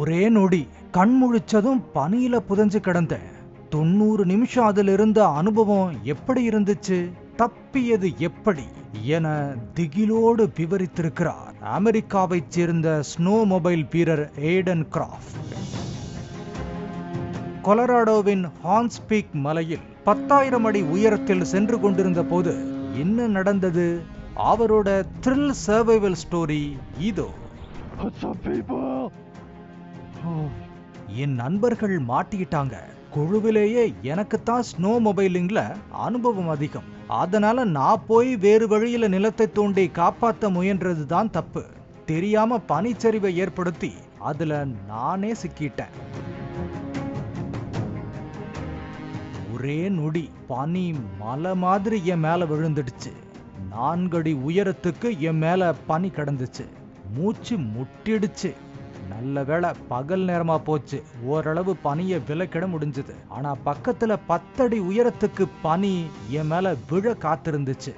ஒரே நொடி கண் முழிச்சதும் பனியில புதைஞ்சு கிடந்தேன். 90 நிமிஷம் அதில் இருந்த அனுபவம் எப்படி இருந்துச்சு, தப்பியது எப்படி என திகிலோடு விவரித்திருக்கிறார் அமெரிக்காவைச் சேர்ந்த ஸ்னோ மொபைல் வீரர் ஏடன் கிராஃப்ட். கொலராடோவின் ஹார்ன்ஸ் பீக் மலையில் 10,000 அடி உயரத்தில் சென்று கொண்டிருந்த போது என்ன நடந்தது, அவரோட த்ரில் சர்வைவல் ஸ்டோரி இதோ. என் நண்பர்கள் மாட்டிக்கிட்டாங்க. குழுவிலேயே எனக்குத்தான் ஸ்னோ மொபைலிங்ல அனுபவம் அதிகம். அதனால நான் போய் வேறு வழியில நிலத்தை தோண்டி காப்பாற்ற முயன்றதுதான் தப்பு. தெரியாம பனிச்சரிவை ஏற்படுத்தி அதுல நானே சிக்கிட்டேன். ஒரே நொடி பனி மலை மாதிரி என் மேல விழுந்துடுச்சு. 4 அடி உயரத்துக்கு என் மேல பனி கிடந்துச்சு. மூச்சு முட்டிடுச்சு. நல்ல வேளை பகல் நேரமா போச்சு. ஓரளவு பனியை விலக்கிட முடிஞ்சது. ஆனா பக்கத்துல 10 அடி உயரத்துக்கு பனி என் மேல விழ காத்திருந்துச்சு.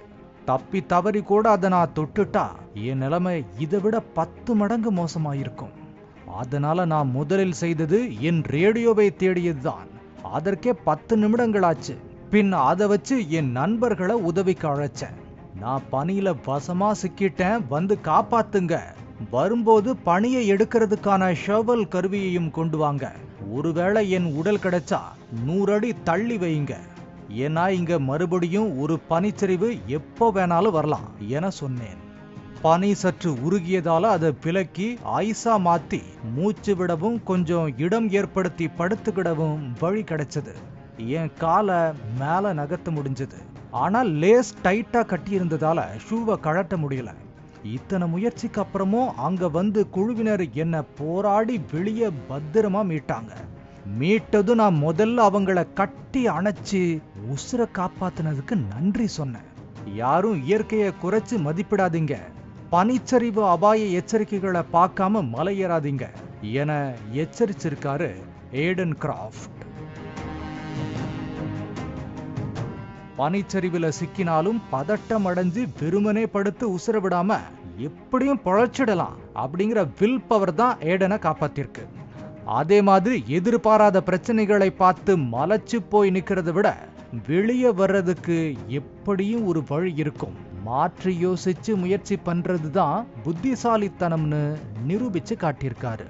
தப்பி தவறி கூட அதை நான் தொட்டுட்டா என் நிலைமை இதை விட 10 மடங்கு மோசமாயிருக்கும். அதனால நான் முதலில் செய்தது என் ரேடியோவை தேடியதுதான். அதற்கே 10 நிமிடங்களாச்சு. பின் அதை வச்சு என் நண்பர்களை உதவிக்கு அழைச்சேன். நான் பனியில வசமா சிக்கிட்டேன், வந்து காப்பாத்துங்க. வரும்போது பனியை எடுக்கிறதுக்கான ஷவல் கருவியையும் கொண்டு வாங்க. ஒருவேளை என் உடல் கிடைச்சா 100 அடி தள்ளி வைங்க. ஏன்னா இங்க மறுபடியும் ஒரு பனிச்சரிவு எப்போ வேணாலும் வரலாம் என சொன்னேன். பனி சற்று உருகியதால அதை விலக்கி ஐஸா மாத்தி மூச்சு விடவும் கொஞ்சம் இடம் ஏற்படுத்தி படுத்துக்கிடவும் வழி கிடைச்சது. என் காலை மேல நகர்த்த முடிஞ்சது. ஆனா லேஸ் டைட்டா கட்டி இருந்ததால ஷூவை கழட்ட முடியல. இத்தனை முயற்சிக்கு அப்புறமும் அங்க வந்து குழுவினர் என்ன போராடி வெளியே பத்திரமா மீட்டாங்க. மீட்டது நான் முதல்ல அவங்கள கட்டி அணைச்சு உசுர காப்பாத்தினதுக்கு நன்றி சொன்னேன். யாரும் இயற்கையை குறைச்சு மதிப்பிடாதீங்க, பனிச்சரிவு அபாய எச்சரிக்கைகளை பார்க்காம மலையேறாதீங்க என எச்சரிச்சிருக்காரு ஏடன் கிராஃப்ட். பனிச்சரிவுல சிக்கினாலும் பதட்டம் அடைஞ்சு வெறுமனே படுத்து உசுர விடாம எப்படியும் பொழைச்சிடலாம் அப்படிங்கிற வில் பவர் தான் ஏடனை காப்பாத்திருக்கு. அதே மாதிரி எதிர்பாராத பிரச்சனைகளை பார்த்து மலைச்சு போய் நிக்கிறத விட வெளியே வர்றதுக்கு எப்படியும் ஒரு வழி இருக்கும். மாற்றி யோசிச்சு முயற்சி பண்றதுதான் புத்திசாலித்தனம்னு நிரூபிச்சு காட்டியிருக்காரு.